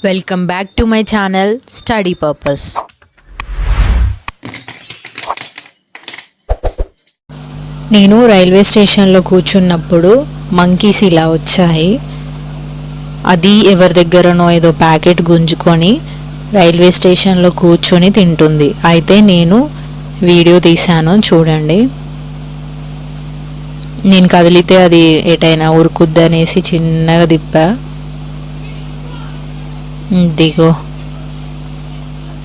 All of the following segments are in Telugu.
Welcome back to my channel study purpose. నేను రైల్వే స్టేషన్లో కూర్చున్నప్పుడు మంకీస్ ఇలా వచ్చాయి. అది ఎవరి దగ్గరనో ఏదో ప్యాకెట్ గుంజుకొని రైల్వే స్టేషన్లో కూర్చొని తింటుంది. అయితే నేను వీడియో తీశాను, చూడండి. నేను కదిలితే అది ఎటైనా ఉరుకుద్దనేసి చిన్నగా తిప్పా. దిగో,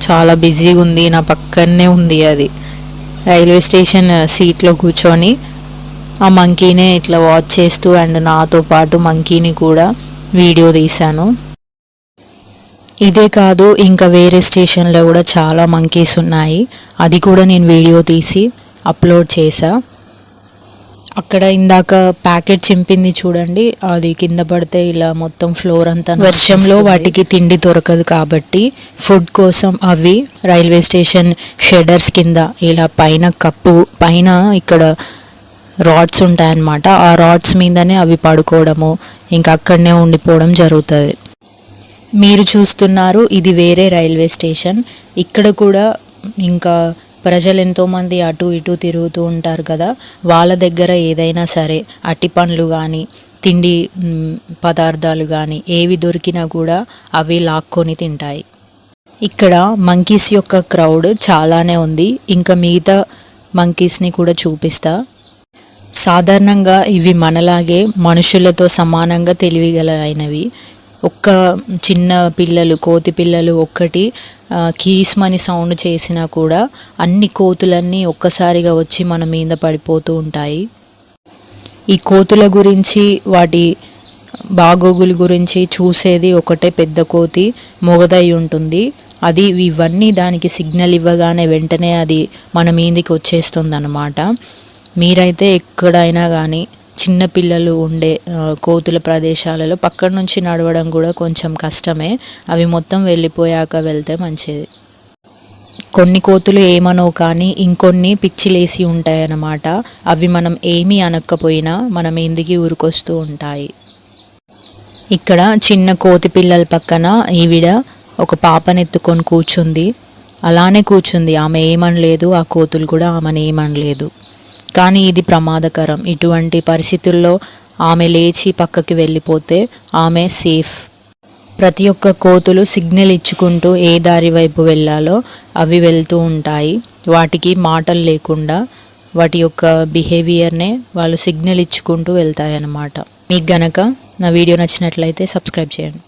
చాలా బిజీగా ఉంది, నా పక్కనే ఉంది. అది రైల్వే స్టేషన్ సీట్లో కూర్చొని ఆ మంకీనే ఇట్లా వాచ్ చేస్తూ అండ్ నాతో పాటు మంకీని కూడా వీడియో తీశాను. ఇదే కాదు, ఇంకా వేరే స్టేషన్లో కూడా చాలా మంకీస్ ఉన్నాయి. అది కూడా నేను వీడియో తీసి అప్లోడ్ చేశా. అక్కడ ఇందాక ప్యాకెట్ చింపింది చూడండి, అది కింద పడితే ఇలా మొత్తం ఫ్లోర్ అంతా. వర్షంలో వాటికి తిండి దొరకదు కాబట్టి ఫుడ్ కోసం అవి రైల్వే స్టేషన్ షెడర్స్ కింద ఇలా పైన కప్పు పైన ఇక్కడ రాడ్స్ ఉంటాయన్నమాట. ఆ రాడ్స్ మీదనే అవి పడుకోవడము, ఇంకా అక్కడనే ఉండిపోవడం జరుగుతుంది. మీరు చూస్తున్నారు, ఇది వేరే రైల్వే స్టేషన్. ఇక్కడ కూడా ఇంకా ప్రజలు ఎంతోమంది అటు ఇటు తిరుగుతూ ఉంటారు కదా, వాళ్ళ దగ్గర ఏదైనా సరే అట్టి పండ్లు కానీ తిండి పదార్థాలు కానీ ఏవి దొరికినా కూడా అవి లాక్కొని తింటాయి. ఇక్కడ మంకీస్ యొక్క క్రౌడ్ చాలానే ఉంది. ఇంకా మిగతా మంకీస్ని కూడా చూపిస్తా. సాధారణంగా ఇవి మనలాగే మనుషులతో సమానంగా తెలివిగలైనవి. ఒక్క చిన్న పిల్లలు, కోతి పిల్లలు ఒక్కటి కీస్మని సౌండ్ చేసినా కూడా అన్ని కోతులన్నీ ఒక్కసారిగా వచ్చి మన మీద పడిపోతూ ఉంటాయి. ఈ కోతుల గురించి, వాటి బాగోగుల గురించి చూసేది ఒకటే పెద్ద కోతి, మొగదై ఉంటుంది. అది ఇవన్నీ దానికి సిగ్నల్ ఇవ్వగానే వెంటనే అది మన మీదకి వచ్చేస్తుంది అన్నమాట. మీరైతే ఎక్కడైనా కానీ చిన్న పిల్లలు ఉండే కోతుల ప్రదేశాలలో పక్కన నుంచి నడవడం కూడా కొంచెం కష్టమే. అవి మొత్తం వెళ్ళిపోయాక వెళ్తే మంచిది. కొన్ని కోతులు ఏమనో కానీ ఇంకొన్ని పిచ్చిలేసి ఉంటాయన్నమాట. అవి మనం ఏమీ అనకపోయినా మనం ఎందుకు ఊరుకొస్తూ ఉంటాయి. ఇక్కడ చిన్న కోతి పిల్లల పక్కన ఈవిడ ఒక పాపనెత్తుకొని కూర్చుంది. అలానే కూర్చుంది, ఆమె ఏమనలేదు, ఆ కోతులు కూడా ఆమెను ఏమనలేదు. కానీ ఇది ప్రమాదకరం. ఇటువంటి పరిస్థితుల్లో ఆమె లేచి పక్కకి వెళ్ళిపోతే ఆమె సేఫ్. ప్రతి ఒక్క కోతులు సిగ్నల్ ఇచ్చుకుంటూ ఏ దారి వైపు వెళ్ళాలో అవి వెళ్తూ ఉంటాయి. వాటికి మాటలు లేకుండా వాటి యొక్క బిహేవియర్నే వాళ్ళు సిగ్నల్ ఇచ్చుకుంటూ వెళ్తాయి అన్నమాట. మీకు గనక నా వీడియో నచ్చినట్లయితే సబ్స్క్రైబ్ చేయండి.